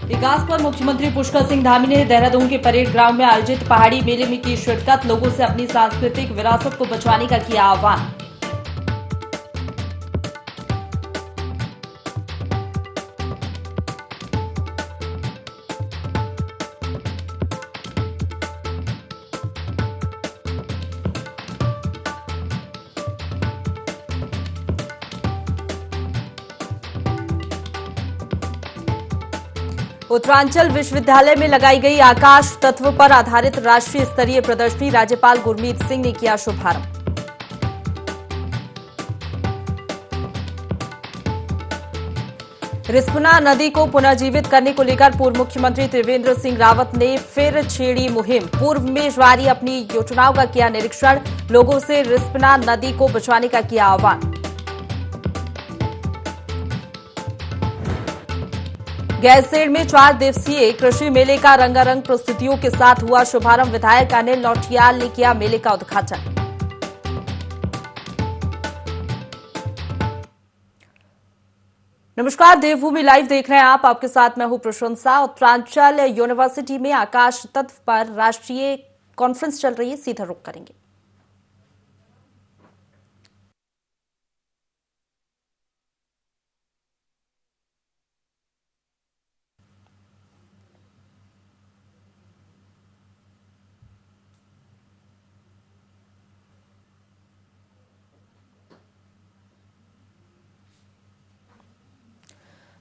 विकास पर मुख्यमंत्री पुष्कर सिंह धामी ने देहरादून के परेड ग्राउंड में आयोजित पहाड़ी मेले में की शिरकत। लोगों से अपनी सांस्कृतिक विरासत को बचाने का किया आह्वान। उत्तरांचल विश्वविद्यालय में लगाई गई आकाश तत्व पर आधारित राष्ट्रीय स्तरीय प्रदर्शनी राज्यपाल गुरमीत सिंह ने किया शुभारंभ। रिस्पना नदी को पुनर्जीवित करने को लेकर पूर्व मुख्यमंत्री त्रिवेंद्र सिंह रावत ने फिर छेड़ी मुहिम। पूर्व में जारी अपनी योजनाओं का किया निरीक्षण। लोगों से रिस्पना नदी को बचाने का किया आह्वान। गैरसैंण में 4 दिवसीय कृषि मेले का रंगारंग प्रस्तुतियों के साथ हुआ शुभारंभ। विधायक अनिल लौटियाल ने किया मेले का उद्घाटन। नमस्कार, देवभूमि लाइव देख रहे हैं आप। आपके साथ मैं हूं प्रशंसा। उत्तरांचल यूनिवर्सिटी में आकाश तत्व पर राष्ट्रीय कॉन्फ्रेंस चल रही है, सीधा रुख करेंगे।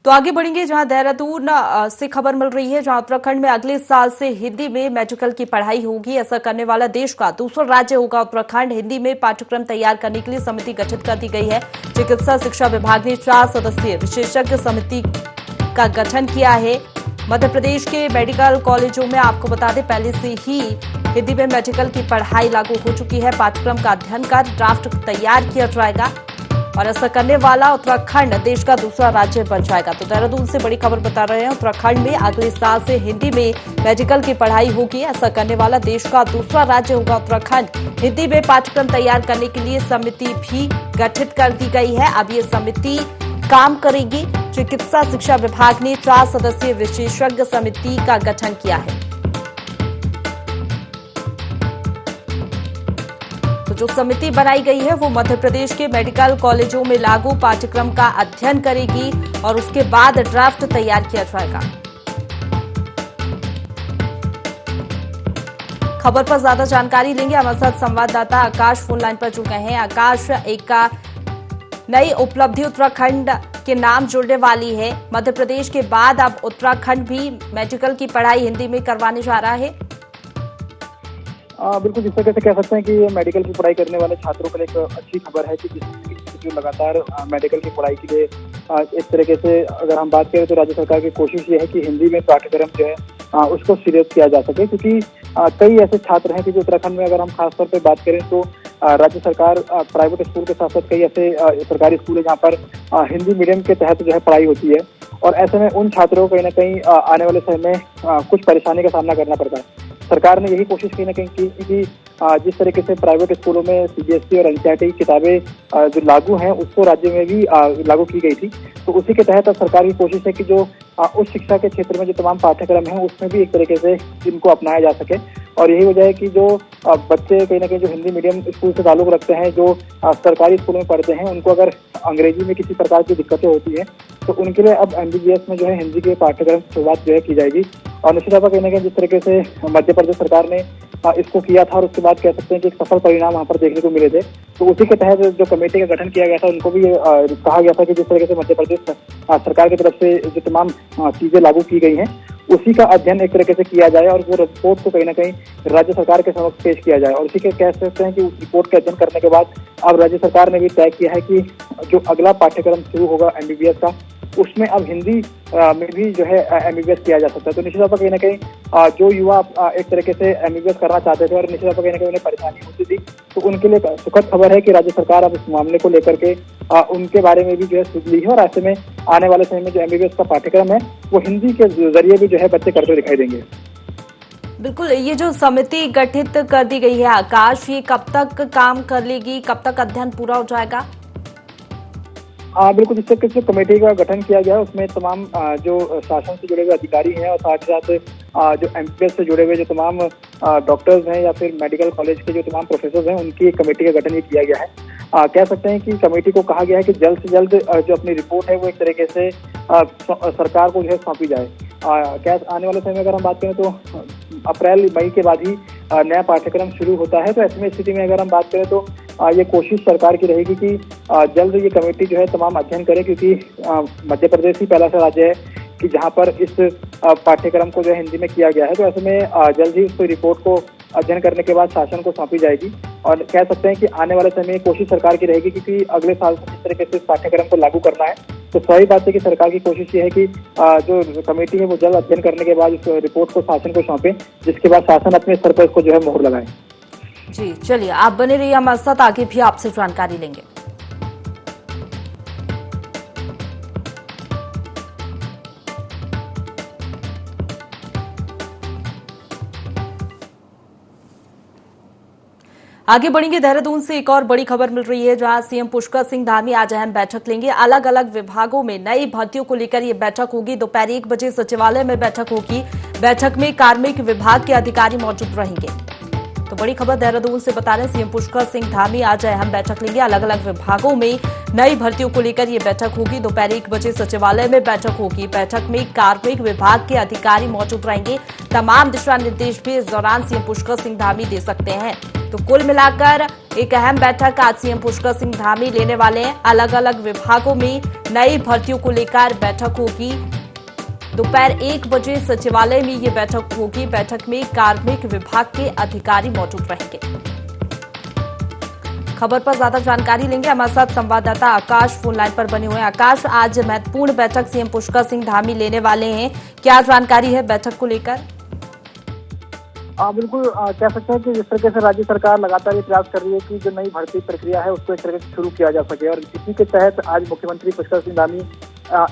तो आगे बढ़ेंगे जहां देहरादून से खबर मिल रही है, जहां उत्तराखंड में अगले साल से हिंदी में मेडिकल की पढ़ाई होगी। ऐसा करने वाला देश का दूसरा राज्य होगा उत्तराखंड। हिंदी में पाठ्यक्रम तैयार करने के लिए समिति गठित कर दी गई है। चिकित्सा शिक्षा विभाग ने 4 सदस्यीय विशेषज्ञ समिति का गठन किया है। मध्य प्रदेश के मेडिकल कॉलेजों में आपको बता दें, पहले से ही हिंदी में मेडिकल की पढ़ाई लागू हो चुकी है। पाठ्यक्रम का अध्ययन कर ड्राफ्ट तैयार किया जाएगा और ऐसा करने वाला उत्तराखंड देश का दूसरा राज्य बन जाएगा। तो देहरादून से बड़ी खबर बता रहे हैं, उत्तराखंड में अगले साल से हिंदी में मेडिकल की पढ़ाई होगी। ऐसा करने वाला देश का दूसरा राज्य होगा उत्तराखंड। हिंदी में पाठ्यक्रम तैयार करने के लिए समिति भी गठित कर दी गई है। अब ये समिति काम करेगी। चिकित्सा शिक्षा विभाग ने 4 सदस्यीय विशेषज्ञ समिति का गठन किया है। जो समिति बनाई गई है वो मध्य प्रदेश के मेडिकल कॉलेजों में लागू पाठ्यक्रम का अध्ययन करेगी और उसके बाद ड्राफ्ट तैयार किया जाएगा। खबर पर ज्यादा जानकारी लेंगे, हमारे साथ संवाददाता आकाश फोन लाइन पर जुड़ गए हैं। आकाश, एक नई उपलब्धि उत्तराखंड के नाम जुड़ने वाली है। मध्य प्रदेश के बाद अब उत्तराखंड भी मेडिकल की पढ़ाई हिंदी में करवाने जा रहा है। बिल्कुल, जिस तरह से कह सकते हैं कि ये मेडिकल की पढ़ाई करने वाले छात्रों के लिए एक अच्छी खबर है कि जो लगातार मेडिकल की पढ़ाई के लिए इस तरीके से अगर हम बात करें तो राज्य सरकार की कोशिश ये है कि हिंदी में पाठ्यक्रम जो है उसको सीरियस किया जा सके, क्योंकि कई ऐसे छात्र हैं कि जो उत्तराखंड में अगर हम खासतौर पर बात करें तो राज्य सरकार प्राइवेट स्कूल के साथ साथ कई ऐसे सरकारी स्कूल है जहाँ पर हिंदी मीडियम के तहत जो है पढ़ाई होती है, और ऐसे में उन छात्रों को कहीं ना कहीं आने वाले समय में कुछ परेशानी का सामना करना पड़ता है। सरकार ने यही कोशिश कहीं ना कहीं की कि जिस तरीके से प्राइवेट स्कूलों में सीबीएसई और एनसीईआरटी की किताबें जो लागू हैं उसको राज्य में भी लागू की गई थी, तो उसी के तहत अब सरकार की कोशिश है कि जो उच्च शिक्षा के क्षेत्र में जो तमाम पाठ्यक्रम हैं उसमें भी एक तरीके से इनको अपनाया जा सके। और यही वजह है कि जो बच्चे कहीं ना कहीं जो हिंदी मीडियम स्कूल से ताल्लुक रखते हैं, जो सरकारी स्कूलों में पढ़ते हैं, उनको अगर अंग्रेजी में किसी प्रकार की दिक्कतें होती हैं तो उनके लिए अब एमबीबीएस में जो है हिंदी के पाठ्यक्रम की शुरुआत जो है की जाएगी। और निश्चित तौर पर कहीं ना कहीं जिस तरीके से मध्य प्रदेश सरकार ने इसको किया था और उसके बाद कह सकते हैं कि एक सफल परिणाम वहाँ पर देखने को मिले थे, तो उसी के तहत जो कमेटी का गठन किया गया था उनको भी कहा गया था कि जिस तरीके से मध्य प्रदेश सरकार की तरफ से जो तमाम चीजें लागू की गई हैं उसी का अध्ययन एक तरीके से किया जाए और वो रिपोर्ट को कहीं ना कहीं राज्य सरकार के समक्ष पेश किया जाए। और इसी के कह सकते हैं कि उस रिपोर्ट के अध्ययन करने के बाद अब राज्य सरकार ने भी तय किया है कि जो अगला पाठ्यक्रम शुरू होगा एमबीबीएस का, उसमें अब हिंदी में भी जो है एमबीबीएस किया जा सकता है। तो निश्चित तौर पर कहीं ना कहीं जो युवा एक तरीके से एमबीबीएस करना चाहते थे और निश्चित तौर पर कहीं ना कहीं उन्हें परेशानी होती थी, तो उनके लिए सुखद खबर है कि राज्य सरकार अब इस मामले को लेकर के उनके बारे में भी जो है सोच ली है और ऐसे में आने वाले समय में जो एमबीबीएस का पाठ्यक्रम है वो हिंदी के जरिए भी जो है बच्चे करते दिखाई देंगे। बिल्कुल, ये जो समिति गठित कर दी गई है आकाश, ये कब तक काम कर लेगी, कब तक अध्ययन पूरा हो जाएगा? बिल्कुल, जिस तरीके से कमेटी का गठन किया गया है उसमें तमाम जो शासन से जुड़े हुए अधिकारी हैं और साथ ही साथ जो एमबीबीएस से जुड़े हुए जो तमाम डॉक्टर्स हैं या फिर मेडिकल कॉलेज के जो तमाम प्रोफेसर हैं उनकी एक कमेटी का गठन ये किया गया है। कह सकते हैं कि कमेटी को कहा गया है कि जल्द से जल्द जो अपनी रिपोर्ट है वो एक तरीके से सरकार को जो है सौंपी जाए। क्या आने वाले समय में अगर हम बात करें तो अप्रैल मई के बाद ही नया पाठ्यक्रम शुरू होता है, तो ऐसी में स्थिति में अगर हम बात करें तो ये कोशिश सरकार की रहेगी कि जल्द ये कमेटी जो है तमाम अध्ययन करे, क्योंकि मध्य प्रदेश ही पहला सा राज्य है कि जहां पर इस पाठ्यक्रम को जो है हिंदी में किया गया है। तो ऐसे में जल्द ही उस रिपोर्ट को अध्ययन करने के बाद शासन को सौंपी जाएगी और कह सकते हैं कि आने वाले समय में कोशिश सरकार की रहेगी, क्योंकि अगले साल से जिस तरीके से इस पाठ्यक्रम को लागू करना है तो सही बात है कि सरकार की कोशिश ये है कि जो कमेटी है वो जल्द अध्ययन करने के बाद इस रिपोर्ट को शासन को सौंपे, जिसके बाद शासन अपने स्तर पर इसको जो है मोहर लगाए। जी चलिए, आप बने रहिए हमारे साथ, आगे भी आपसे जानकारी लेंगे। आगे बढ़ेंगे, देहरादून से एक और बड़ी खबर मिल रही है जहां सीएम पुष्कर सिंह धामी आज अहम बैठक लेंगे। अलग अलग विभागों में नई भर्तियों को लेकर ये बैठक होगी। दोपहर 1 बजे सचिवालय में बैठक होगी। बैठक में कार्मिक विभाग के अधिकारी मौजूद रहेंगे। तो बड़ी खबर देहरादून से बता रहे हैं, सीएम पुष्कर सिंह धामी आज अहम बैठक लेंगे। अलग अलग विभागों में नई भर्तियों को लेकर ये बैठक होगी। दोपहर 1 बजे सचिवालय में बैठक होगी। बैठक में कार्मिक विभाग के अधिकारी मौजूद रहेंगे। तमाम दिशा निर्देश भी इस दौरान सीएम पुष्कर सिंह धामी दे सकते हैं। तो कुल मिलाकर एक अहम बैठक आज सीएम पुष्कर सिंह धामी लेने वाले हैं। अलग अलग विभागों में नई भर्तियों को लेकर बैठक होगी। दोपहर 1 बजे सचिवालय में ये बैठक होगी। बैठक में कार्मिक विभाग के अधिकारी मौजूद रहेंगे। खबर पर ज्यादा जानकारी लेंगे, हमारे साथ संवाददाता आकाश फोन लाइन पर बने हुए हैं। आकाश, आज महत्वपूर्ण बैठक सीएम पुष्कर सिंह धामी लेने वाले हैं, क्या जानकारी है बैठक को लेकर? बिल्कुल, कह सकते हैं कि जिस तरीके से राज्य सरकार लगातार ये प्रयास कर रही है कि जो नई भर्ती प्रक्रिया है उसको एक तरीके से शुरू किया जा सके, और इसी के तहत आज मुख्यमंत्री पुष्कर सिंह धामी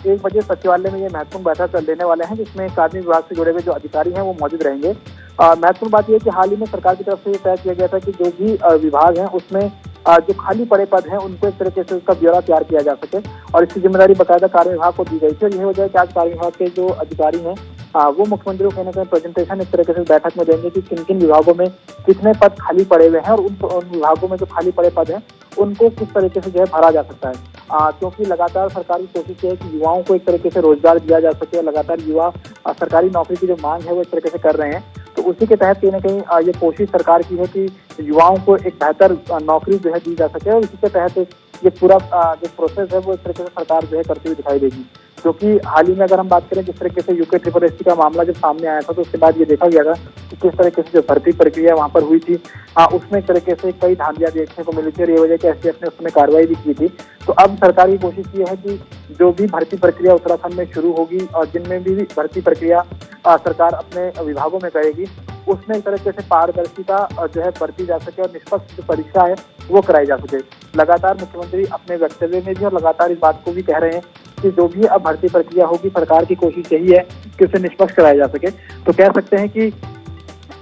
1 बजे सचिवालय में ये महत्वपूर्ण बैठक लेने वाले हैं, जिसमें कार्मिक विभाग से जुड़े हुए जो अधिकारी हैं वो मौजूद रहेंगे। महत्वपूर्ण बात यह है कि हाल ही में सरकार की तरफ से ये तय किया गया था कि जो भी विभाग हैं उसमें जो खाली पड़े पद हैं उनको एक तरीके से उसका ब्यौरा तैयार किया जा सके, और इसकी जिम्मेदारी बाकायदा कार्य विभाग को दी गई थी। और यह वजह है कि आज कार्य विभाग के जो अधिकारी हैं वो मुख्यमंत्री को कहीं ना कहीं प्रेजेंटेशन इस तरीके से बैठक में देंगे कि किन किन विभागों में कितने पद खाली पड़े हुए हैं और उन विभागों में जो खाली पड़े पद हैं उनको किस तरीके से जो है भरा जा सकता है। क्योंकि लगातार सरकार की कोशिश है कि युवाओं को एक तरीके से रोजगार दिया जा सके, और लगातार युवा सरकारी नौकरी की जो मांग है वो इस तरीके से कर रहे हैं। तो उसी के तहत कहीं ना कहीं ये कोशिश सरकार की है कि युवाओं को एक बेहतर नौकरी जो है दी जा सके, और इसी के तहत ये पूरा जो प्रोसेस है वो इस तरीके से सरकार जो है करती हुई दिखाई देगी। क्योंकि हाल ही में अगर हम बात करें जिस तरीके से यूके SSS का मामला जब सामने आया था तो उसके बाद ये देखा गया था कि किस तरीके से जो भर्ती प्रक्रिया वहां पर हुई थी उसमें एक तरीके से कई धांधियां देखने को मिली थी, और ये वजह कि STF ने उसमें कार्रवाई भी की थी। तो अब सरकार की कोशिश ये है कि जो भी भर्ती प्रक्रिया उत्तराखंड में शुरू होगी और जिनमें भी भर्ती प्रक्रिया सरकार अपने विभागों में करेगी उसमें एक तरीके से पारदर्शिता जो है बरती जा सके और निष्पक्ष जो परीक्षा है वो कराई जा सके। लगातार मुख्यमंत्री अपने वक्तव्य में भी और लगातार इस बात को भी कह रहे हैं कि जो भी अब भर्ती प्रक्रिया होगी सरकार की कोशिश यही है कि उसे निष्पक्ष कराया जा सके। तो कह सकते हैं कि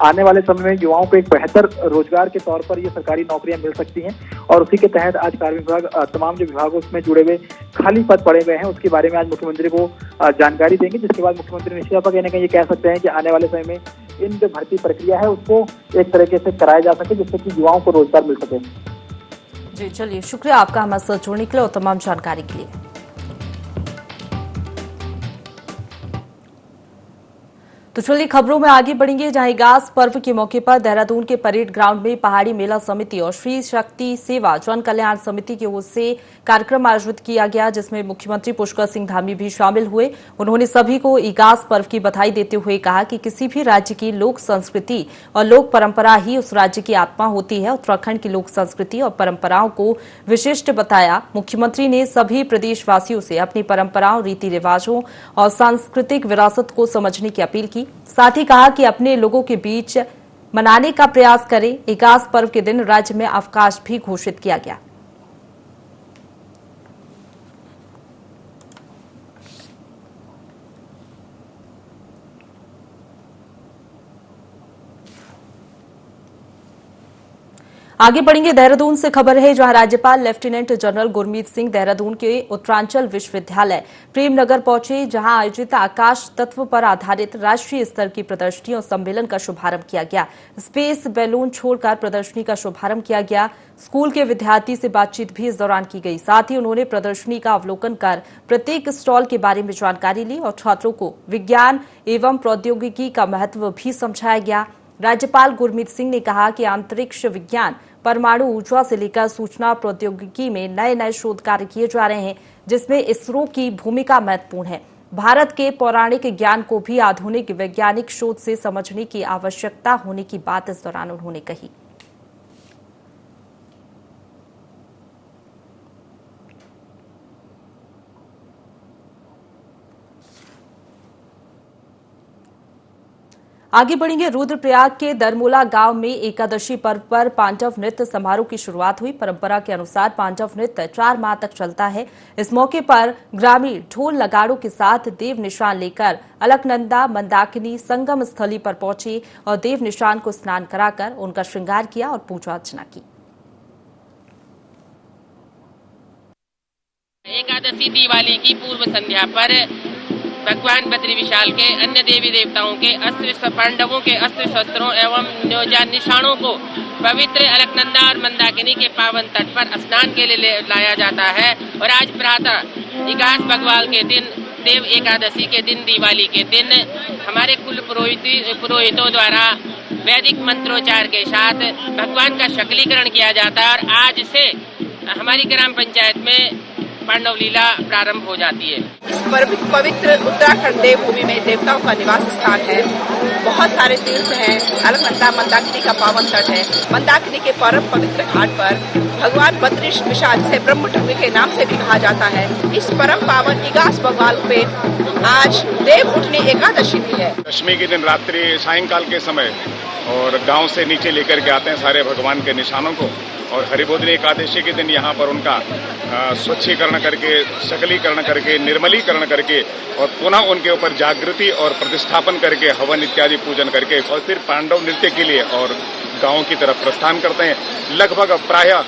आने वाले समय में युवाओं को एक बेहतर रोजगार के तौर पर ये सरकारी नौकरियां मिल सकती हैं, और उसी के तहत आज कार्मिक विभाग तमाम जो विभागों उसमें जुड़े हुए खाली पद पड़े हुए हैं उसके बारे में आज मुख्यमंत्री को जानकारी देंगे, जिसके बाद मुख्यमंत्री निश्चित तौर पर कहीं ना कहीं ये कह सकते हैं कि आने वाले समय में इन जो भर्ती प्रक्रिया है उसको एक तरीके से कराया जा सके जिससे कि युवाओं को रोजगार मिल सके। जी चलिए, शुक्रिया आपका हमारे साथ जुड़ने के लिए और तमाम जानकारी के लिए। तो चलिए खबरों में आगे बढ़ेंगे, जहां इगास पर्व के मौके पर देहरादून के परेड ग्राउंड में पहाड़ी मेला समिति और श्री शक्ति सेवा जन कल्याण समिति की ओर से कार्यक्रम आयोजित किया गया, जिसमें मुख्यमंत्री पुष्कर सिंह धामी भी शामिल हुए। उन्होंने सभी को इगास पर्व की बधाई देते हुए कहा कि किसी भी राज्य की लोक संस्कृति और लोक परंपरा ही उस राज्य की आत्मा होती है। उत्तराखंड की लोक संस्कृति और परंपराओं को विशिष्ट बताया। मुख्यमंत्री ने सभी प्रदेशवासियों से अपनी परंपराओं, रीति रिवाजों और सांस्कृतिक विरासत को समझने की अपील की। साथ ही कहा कि अपने लोगों के बीच मनाने का प्रयास करें। इगास पर्व के दिन राज्य में अवकाश भी घोषित किया गया। आगे बढ़ेंगे। देहरादून से खबर है, जहां राज्यपाल लेफ्टिनेंट जनरल गुरमीत सिंह देहरादून के उत्तरांचल विश्वविद्यालय प्रेमनगर पहुंचे, जहां आयोजित आकाश तत्व पर आधारित राष्ट्रीय स्तर की प्रदर्शनी और सम्मेलन का शुभारंभ किया गया। स्पेस बैलून छोड़कर प्रदर्शनी का शुभारंभ किया गया। स्कूल के विद्यार्थी से बातचीत भी इस दौरान की गई। साथ ही उन्होंने प्रदर्शनी का अवलोकन कर प्रत्येक स्टॉल के बारे में जानकारी ली और छात्रों को विज्ञान एवं प्रौद्योगिकी का महत्व भी समझाया गया। राज्यपाल गुरमीत सिंह ने कहा कि अंतरिक्ष विज्ञान, परमाणु ऊर्जा से लेकर सूचना प्रौद्योगिकी में नए नए शोध कार्य किए जा रहे हैं, जिसमें इसरो की भूमिका महत्वपूर्ण है। भारत के पौराणिक ज्ञान को भी आधुनिक वैज्ञानिक शोध से समझने की आवश्यकता होने की बात इस दौरान उन्होंने कही। आगे बढ़ेंगे। रुद्रप्रयाग के दरमोला गांव में एकादशी पर्व पर पांडव नृत्य समारोह की शुरुआत हुई। परंपरा के अनुसार पांडव नृत्य 4 माह तक चलता है। इस मौके पर ग्रामीण ढोल नगाड़ों के साथ देव निशान लेकर अलकनंदा मंदाकिनी संगम स्थली पर पहुंचे और देव निशान को स्नान कराकर उनका श्रृंगार किया और पूजा अर्चना की। एकादशी दिवाली की पूर्व संध्या पर भगवान बद्री विशाल के अन्य देवी देवताओं के अस्त्र पांडवों के अस्त्र शस्त्रों एवं निशानों को पवित्र अलकनंदा और मंदाकिनी के पावन तट पर स्नान के लिए लाया जाता है। और आज प्रातः इगास बगवाल के दिन, देव एकादशी के दिन, दिवाली के दिन हमारे कुल पुरोहितों द्वारा वैदिक मंत्रोच्चार के साथ भगवान का शकलीकरण किया जाता है। और आज से हमारी ग्राम पंचायत में पांडव लीला प्रारंभ हो जाती है। इस पवित्र उत्तराखंड देवभूमि में देवताओं का निवास स्थान है। बहुत सारे तीर्थ हैं। अलकनंदा मंदाकिनी का पावन तट है। मंदाकिनी के परम पवित्र घाट पर भगवान बद्री विशाल से ब्रह्मटुंग के नाम से भी कहा जाता है। इस परम पावन इगास बगवाल पे आज देव उठनी एकादशी भी है। दशमी के दिन रात्रि सायंकाल के समय और गांव से नीचे लेकर के आते हैं सारे भगवान के निशानों को, और हरिबोधिनी एकादशी के दिन यहाँ पर उनका स्वच्छीकरण करके, सकलीकरण करके, निर्मलीकरण करके और पुनः उनके ऊपर जागृति और प्रतिष्ठापन करके, हवन इत्यादि पूजन करके और फिर पांडव नृत्य के लिए और गांव की तरफ प्रस्थान करते हैं। लगभग प्रायः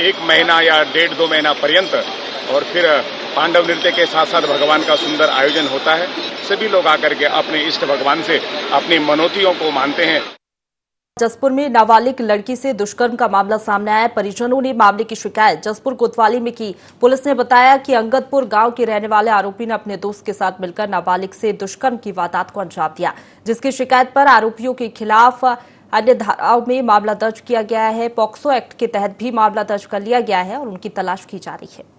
1 महीना या 1.5-2 महीना पर्यंत, और फिर पांडव नृत्य के साथ साथ भगवान का सुंदर आयोजन होता है। सभी लोग आकर के अपने इष्ट भगवान से अपनी मनोतियों को मानते हैं। जसपुर में नाबालिग लड़की से दुष्कर्म का मामला सामने आया। परिजनों ने मामले की शिकायत जसपुर कोतवाली में की। पुलिस ने बताया कि अंगदपुर गांव के रहने वाले आरोपी ने अपने दोस्त के साथ मिलकर नाबालिग से दुष्कर्म की वारदात को अंजाम दिया, जिसकी शिकायत पर आरोपियों के खिलाफ अन्य धाराओं में मामला दर्ज किया गया है। पॉक्सो एक्ट के तहत भी मामला दर्ज कर लिया गया है और उनकी तलाश की जा रही है।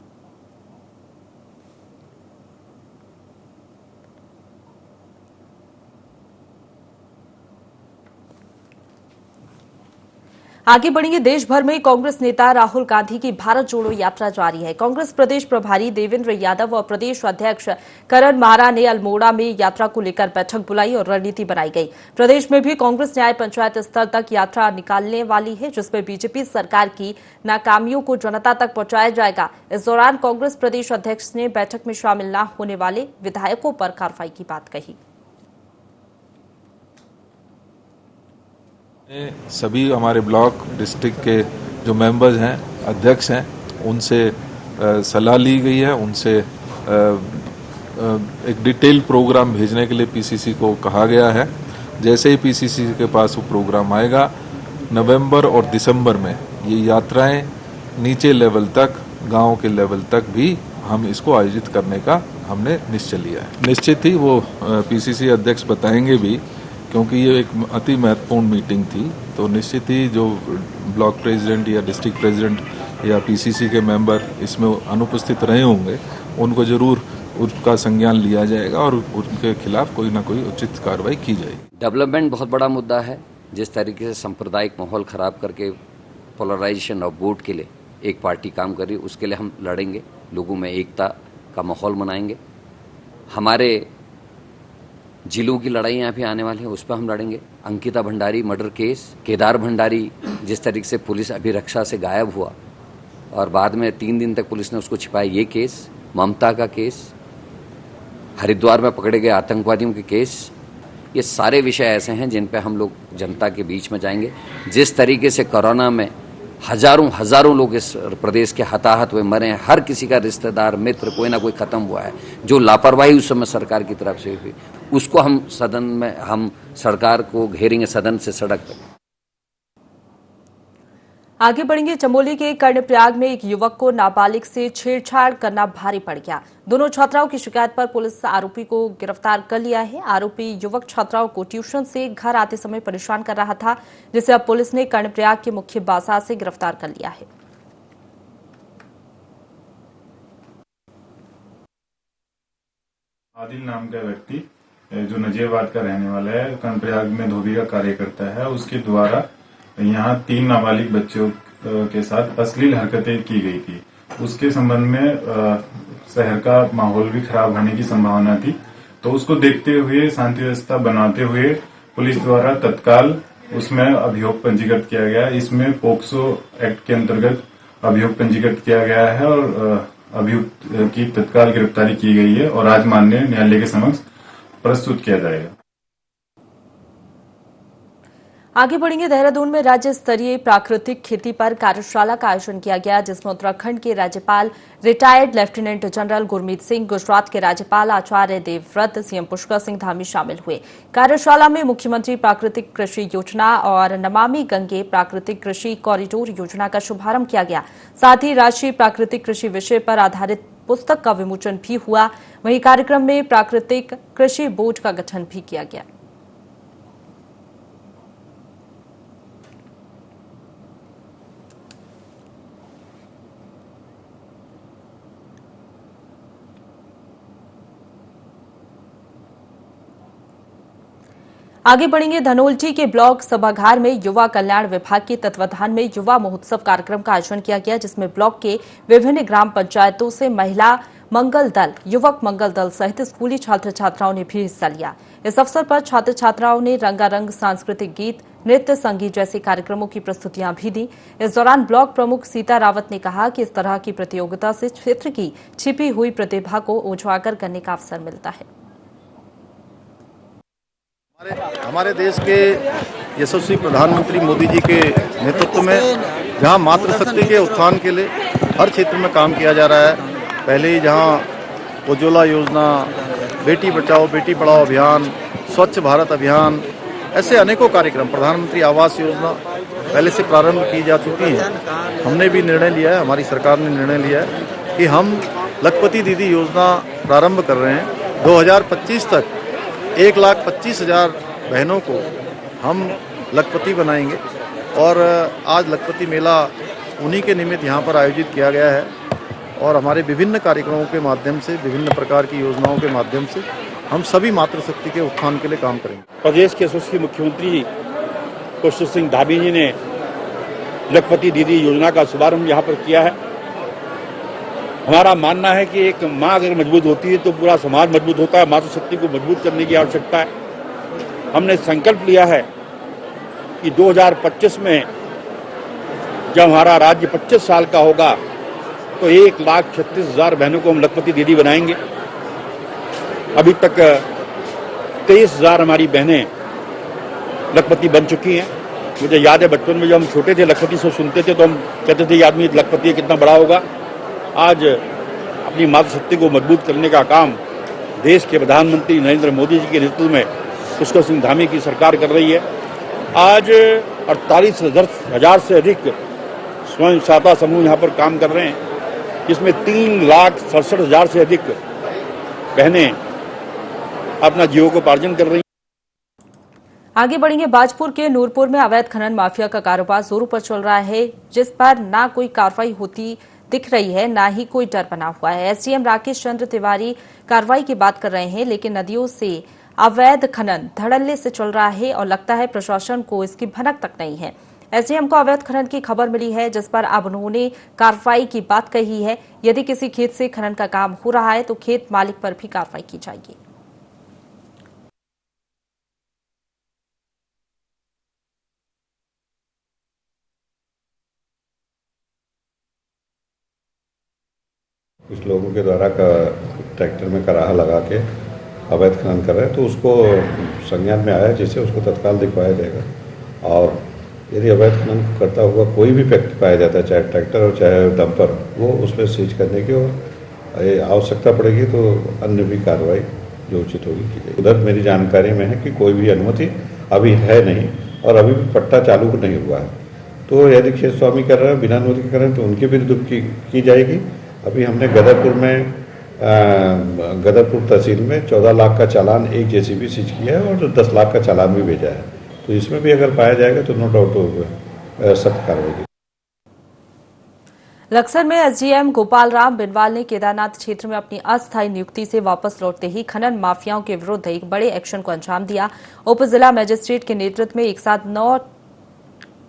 आगे बढ़ेंगे। देश भर में कांग्रेस नेता राहुल गांधी की भारत जोड़ो यात्रा जारी है। कांग्रेस प्रदेश प्रभारी देवेंद्र यादव और प्रदेश अध्यक्ष करण मारा ने अल्मोड़ा में यात्रा को लेकर बैठक बुलाई और रणनीति बनाई गई। प्रदेश में भी कांग्रेस न्याय पंचायत स्तर तक यात्रा निकालने वाली है, जिसमें बीजेपी सरकार की नाकामियों को जनता तक पहुंचाया जाएगा। इस दौरान कांग्रेस प्रदेश अध्यक्ष ने बैठक में शामिल न होने वाले विधायकों पर कार्रवाई की बात कही। सभी हमारे ब्लॉक डिस्ट्रिक्ट के जो मेंबर्स हैं, अध्यक्ष हैं, उनसे सलाह ली गई है। उनसे एक डिटेल प्रोग्राम भेजने के लिए पीसीसी को कहा गया है। जैसे ही पीसीसी के पास वो प्रोग्राम आएगा, नवंबर और दिसंबर में ये यात्राएं नीचे लेवल तक, गांव के लेवल तक भी हम इसको आयोजित करने का हमने निश्चय लिया है। निश्चित ही वो पीसीसी अध्यक्ष बताएंगे भी, क्योंकि ये एक अति महत्वपूर्ण मीटिंग थी। तो निश्चित ही जो ब्लॉक प्रेसिडेंट या डिस्ट्रिक्ट प्रेसिडेंट या पीसीसी के मेंबर इसमें अनुपस्थित रहे होंगे, उनको जरूर उसका संज्ञान लिया जाएगा और उनके खिलाफ कोई ना कोई उचित कार्रवाई की जाएगी। डेवलपमेंट बहुत बड़ा मुद्दा है। जिस तरीके से सांप्रदायिक माहौल खराब करके पोलराइजेशन ऑफ वोट के लिए एक पार्टी काम कर रही है, उसके लिए हम लड़ेंगे। लोगों में एकता का माहौल बनाएंगे। हमारे जिलों की लड़ाइयाँ भी आने वाली हैं, उस पर हम लड़ेंगे। अंकिता भंडारी मर्डर केस, केदार भंडारी जिस तरीके से पुलिस अभिरक्षा से गायब हुआ और बाद में 3 दिन तक पुलिस ने उसको छिपाया, ये केस, ममता का केस, हरिद्वार में पकड़े गए आतंकवादियों के केस, ये सारे विषय ऐसे हैं जिन पे हम लोग जनता के बीच में जाएंगे। जिस तरीके से कोरोना में हजारों लोग इस प्रदेश के हताहत हुए मरे हैं। हर किसी का रिश्तेदार मित्र कोई ना कोई खत्म हुआ है। जो लापरवाही उस समय सरकार की तरफ से हुई उसको हम सरकार को घेरेंगे सदन से सड़क तक। आगे बढ़ेंगे। चमोली के कर्णप्रयाग में एक युवक को नाबालिग से छेड़छाड़ करना भारी पड़ गया। दोनों छात्राओं की शिकायत पर पुलिस आरोपी को गिरफ्तार कर लिया है। आरोपी युवक छात्राओं को ट्यूशन से घर आते समय परेशान कर रहा था, जिसे अब पुलिस ने कर्णप्रयाग के मुख्य बाजार से गिरफ्तार कर लिया है। आदिल नाम का व्यक्ति जो नजीराबाद का रहने वाला है, कर्णप्रयाग में धोबी का कार्य करता है, उसके द्वारा यहाँ 3 नाबालिग बच्चों के साथ अश्लील हरकतें की गई थी। उसके संबंध में शहर का माहौल भी खराब होने की संभावना थी, तो उसको देखते हुए शांति व्यवस्था बनाते हुए पुलिस द्वारा तत्काल उसमें अभियोग पंजीकृत किया गया। इसमें पोक्सो एक्ट के अंतर्गत अभियोग पंजीकृत किया गया है और अभियुक्त की तत्काल गिरफ्तारी की गई है और आज माननीय न्यायालय के समक्ष प्रस्तुत किया जाएगा। आगे बढ़ेंगे। देहरादून में राज्य स्तरीय प्राकृतिक खेती पर कार्यशाला का आयोजन किया गया, जिसमें उत्तराखंड के राज्यपाल retired lieutenant general Gurmeet Singh, Gujarat के राज्यपाल आचार्य देवव्रत, सीएम पुष्कर सिंह धामी शामिल हुए। कार्यशाला में मुख्यमंत्री प्राकृतिक कृषि योजना और नमामि गंगे प्राकृतिक कृषि कॉरिडोर योजना का शुभारंभ किया गया। साथ ही राष्ट्रीय प्राकृतिक कृषि विषय पर आधारित पुस्तक का विमोचन भी हुआ। वहीं कार्यक्रम में प्राकृतिक कृषि बोर्ड का गठन भी किया गया। आगे बढ़ेंगे। धनोल्टी के ब्लॉक सभागार में युवा कल्याण विभाग के तत्वाधान में युवा महोत्सव कार्यक्रम का आयोजन किया गया, जिसमें ब्लॉक के विभिन्न ग्राम पंचायतों से महिला मंगल दल, युवक मंगल दल सहित स्कूली छात्र छात्राओं ने भी हिस्सा लिया। इस अवसर पर छात्र छात्राओं ने रंगारंग सांस्कृतिक गीत, नृत्य, संगीत जैसे कार्यक्रमों की प्रस्तुतियां भी दी। इस दौरान ब्लॉक प्रमुख सीता रावत ने कहा कि इस तरह की प्रतियोगिता से क्षेत्र की छिपी हुई प्रतिभा को उजागर करने का अवसर मिलता है। हमारे देश के यशस्वी प्रधानमंत्री मोदी जी के नेतृत्व में जहां मातृशक्ति के उत्थान के लिए हर क्षेत्र में काम किया जा रहा है। पहले ही जहां उज्ज्वला योजना, बेटी बचाओ बेटी पढ़ाओ अभियान, स्वच्छ भारत अभियान, ऐसे अनेकों कार्यक्रम, प्रधानमंत्री आवास योजना पहले से प्रारंभ की जा चुकी है। हमने भी निर्णय लिया है, हमारी सरकार ने निर्णय लिया है कि हम लखपति दीदी योजना प्रारंभ कर रहे हैं। 2025 तक 1,25,000 बहनों को हम लखपति बनाएंगे और आज लखपति मेला उन्हीं के निमित्त यहाँ पर आयोजित किया गया है और हमारे विभिन्न कार्यक्रमों के माध्यम से, विभिन्न प्रकार की योजनाओं के माध्यम से हम सभी मातृशक्ति के उत्थान के लिए काम करेंगे। प्रदेश के यशस्वी मुख्यमंत्री पुष्कर सिंह धामी जी ने लखपति दीदी योजना का शुभारंभ यहाँ पर किया है। हमारा मानना है कि एक माँ अगर मजबूत होती है तो पूरा समाज मजबूत होता है। मातृशक्ति को मजबूत करने की आवश्यकता है। हमने संकल्प लिया है कि 2025 में जब हमारा राज्य 25 साल का होगा तो 1,36,000 बहनों को हम लखपति दीदी बनाएंगे। अभी तक 23,000 हमारी बहनें लखपति बन चुकी हैं। मुझे याद है बचपन में जब हम छोटे थे लखपति से सुनते थे तो हम कहते थे ये आदमी लखपति कितना बड़ा होगा। आज अपनी मातृशक्ति को मजबूत करने का काम देश के प्रधानमंत्री नरेंद्र मोदी जी के नेतृत्व में पुष्कर सिंह धामी की सरकार कर रही है। आज 48,000 से अधिक स्वयं सहायता समूह यहाँ पर काम कर रहे हैं, जिसमें 3,67,000 से अधिक बहनें अपना जीविकोपार्जन कर रही हैं। आगे बढ़ेंगे। बाजपुर के नूरपुर में अवैध खनन माफिया का कारोबार जोरों पर चल रहा है, जिस पर ना कोई कार्रवाई होती दिख रही है, ना ही कोई डर बना हुआ है। एसडीएम राकेश चंद्र तिवारी कार्रवाई की बात कर रहे हैं, लेकिन नदियों से अवैध खनन धड़ल्ले से चल रहा है और लगता है प्रशासन को इसकी भनक तक नहीं है। एसडीएम को अवैध खनन की खबर मिली है, जिस पर अब उन्होंने कार्रवाई की बात कही है। यदि किसी खेत से खनन का काम हो रहा है तो खेत मालिक पर भी कार्रवाई की जाएगी। कुछ लोगों के द्वारा ट्रैक्टर में कराहा लगा के अवैध खनन कर रहे हैं, तो उसको संज्ञान में आया, जिससे उसको तत्काल दिखवाया जाएगा और यदि अवैध खनन करता हुआ कोई भी व्यक्ति पाया जाता है, चाहे ट्रैक्टर हो चाहे डंपर, वो उसमें सीज करने की और आवश्यकता पड़ेगी तो अन्य भी कार्रवाई जो उचित होगी की जाएगी। उधर मेरी जानकारी में है कि कोई भी अनुमति अभी है नहीं और अभी भी पट्टा चालू नहीं हुआ है। तो यदि खेत स्वामी कर रहे हैं बिना अनुमति कर रहे हैं तो उनके विरुद्ध की जाएगी। अभी हमने गदरपुर तहसील में 14 लाख का चालान एक जेसीबी सीज किया है और 10 लाख का चालान भी भेजा है। तो इसमें भी अगर पाया जाएगा तो नो डाउट सख्त कार्रवाई की। लक्सर में एसडीएम गोपाल राम बिनवाल ने केदारनाथ क्षेत्र में अपनी अस्थायी नियुक्ति से वापस लौटते ही खनन माफियाओं के विरुद्ध एक बड़े एक्शन को अंजाम दिया। उप जिला मजिस्ट्रेट के नेतृत्व में एक साथ 9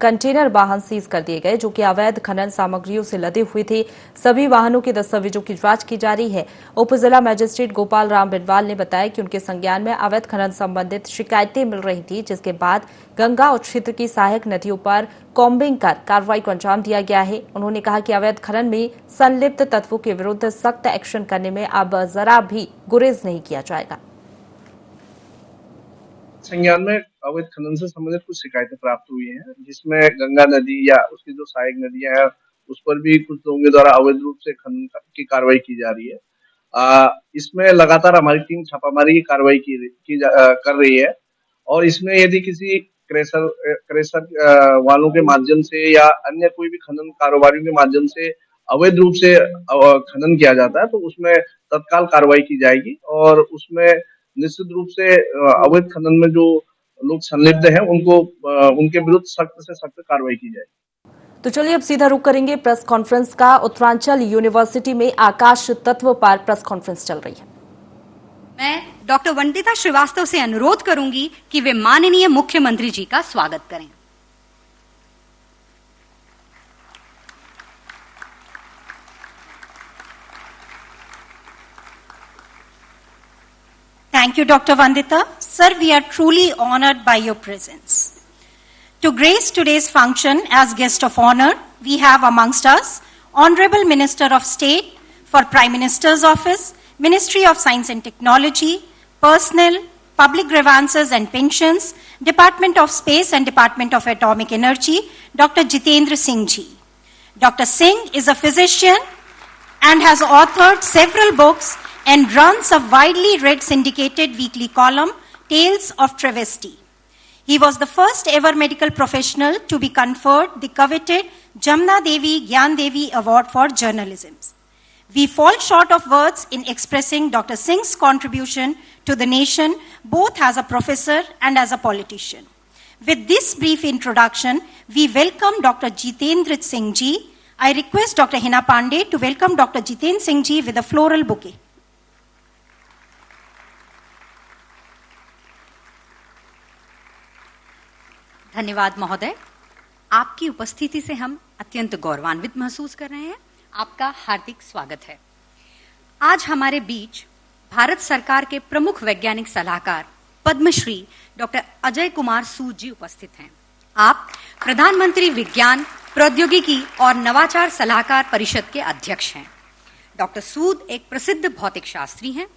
कंटेनर वाहन सीज कर दिए गए जो कि अवैध खनन सामग्रियों से लदे हुए थे। सभी वाहनों के दस्तावेजों की जांच की जा रही है। उप जिला मजिस्ट्रेट गोपाल राम बिनवाल ने बताया कि उनके संज्ञान में अवैध खनन संबंधित शिकायतें मिल रही थी, जिसके बाद गंगा और क्षेत्र की सहायक नदियों पर कॉम्बिंग कर कार्रवाई को अंजाम दिया गया है। उन्होंने कहा कि अवैध खनन में संलिप्त तत्वों के विरुद्ध सख्त एक्शन करने में अब जरा भी गुरेज नहीं किया जाएगा। संज्ञान में अवैध खनन से संबंधित कुछ शिकायतें प्राप्त हुई हैं, जिसमें गंगा नदी या उसकी जो सहायक नदियां हैं उस पर भी कुछ लोगों के द्वारा अवैध रूप से खनन की कार्रवाई की जा रही है। इसमें लगातार हमारी टीम छापामारी की कार्रवाई कर रही है और इसमें यदि किसी क्रेशर वालों के माध्यम से या अन्य कोई भी खनन कारोबारियों के माध्यम से अवैध रूप से खनन किया जाता है तो उसमें तत्काल कार्रवाई की जाएगी और उसमें निश्चित रूप से अवैध खनन में जो लोग संलिप्त हैं उनको उनके विरुद्ध सख्त से सख्त कार्रवाई की जाएगी। तो चलिए अब सीधा रुख करेंगे प्रेस कॉन्फ्रेंस का। उत्तरांचल यूनिवर्सिटी में आकाश तत्व पर प्रेस कॉन्फ्रेंस चल रही है। मैं डॉक्टर वंदिता श्रीवास्तव से अनुरोध करूंगी कि वे माननीय मुख्यमंत्री जी का स्वागत करें। Thank you, Dr. Vandita. Sir, we are truly honored by your presence. To grace today's function as guest of honor, we have amongst us Honorable Minister of State for Prime Minister's Office, Ministry of Science and Technology, Personnel, Public Grievances and Pensions, Department of Space and Department of Atomic Energy, Dr. Jitendra Singh Ji. Dr. Singh is a physician and has authored several books and runs a widely read syndicated weekly column, Tales of Travesty. He was the first ever medical professional to be conferred the coveted Jamna Devi Gyan Devi Award for Journalism. We fall short of words in expressing Dr. Singh's contribution to the nation, both as a professor and as a politician. With this brief introduction, we welcome Dr. Jitendra Singh Ji. I request Dr. Hina Pandey to welcome Dr. Jitendra Singh Ji with a floral bouquet. धन्यवाद महोदय, आपकी उपस्थिति से हम अत्यंत गौरवान्वित महसूस कर रहे हैं। आपका हार्दिक स्वागत है। आज हमारे बीच भारत सरकार के प्रमुख वैज्ञानिक सलाहकार पद्मश्री डॉक्टर अजय कुमार सूद जी उपस्थित हैं। आप प्रधानमंत्री विज्ञान, प्रौद्योगिकी और नवाचार सलाहकार परिषद के अध्यक्ष हैं। डॉक्टर सूद एक प्रसिद्ध भौतिक शास्त्री हैं।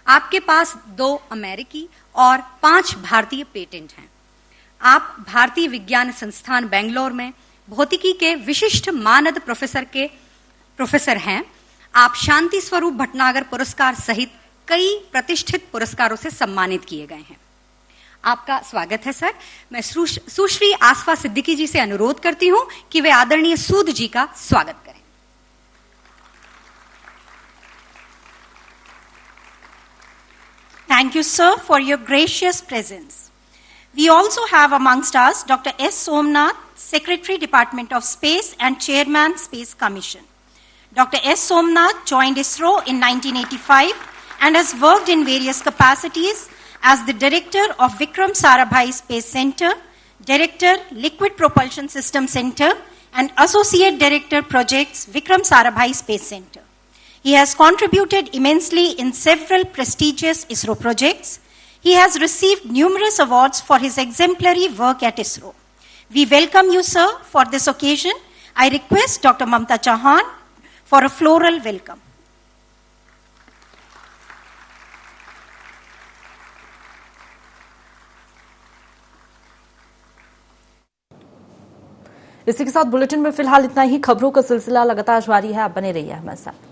आपके पास 2 अमेरिकी और 5 भारतीय पेटेंट हैं। आप भारतीय विज्ञान संस्थान बेंगलोर में भौतिकी के विशिष्ट मानद प्रोफेसर हैं। आप शांति स्वरूप भटनागर पुरस्कार सहित कई प्रतिष्ठित पुरस्कारों से सम्मानित किए गए हैं। आपका स्वागत है सर। मैं सुश्री आसफा सिद्दीकी जी से अनुरोध करती हूं कि वे आदरणीय सूद जी का स्वागत करें। Thank you, sir, for your gracious presence. We also have amongst us Dr. S. Somnath, Secretary, Department of Space and Chairman, Space Commission. Dr. S. Somnath joined ISRO in 1985 and has worked in various capacities as the Director of Vikram Sarabhai Space Center, Director, Liquid Propulsion System Center, and Associate Director, Projects, Vikram Sarabhai Space Center. He has contributed immensely in several prestigious ISRO projects. He has received numerous awards for his exemplary work at ISRO. We welcome you, sir, for this occasion. I request Dr. Mamta Chauhan for a floral welcome. इसी के साथ bulletin में फिलहाल इतना ही। खबरों का सिलसिला लगातार जारी है, आप बने रहिए हमारे साथ।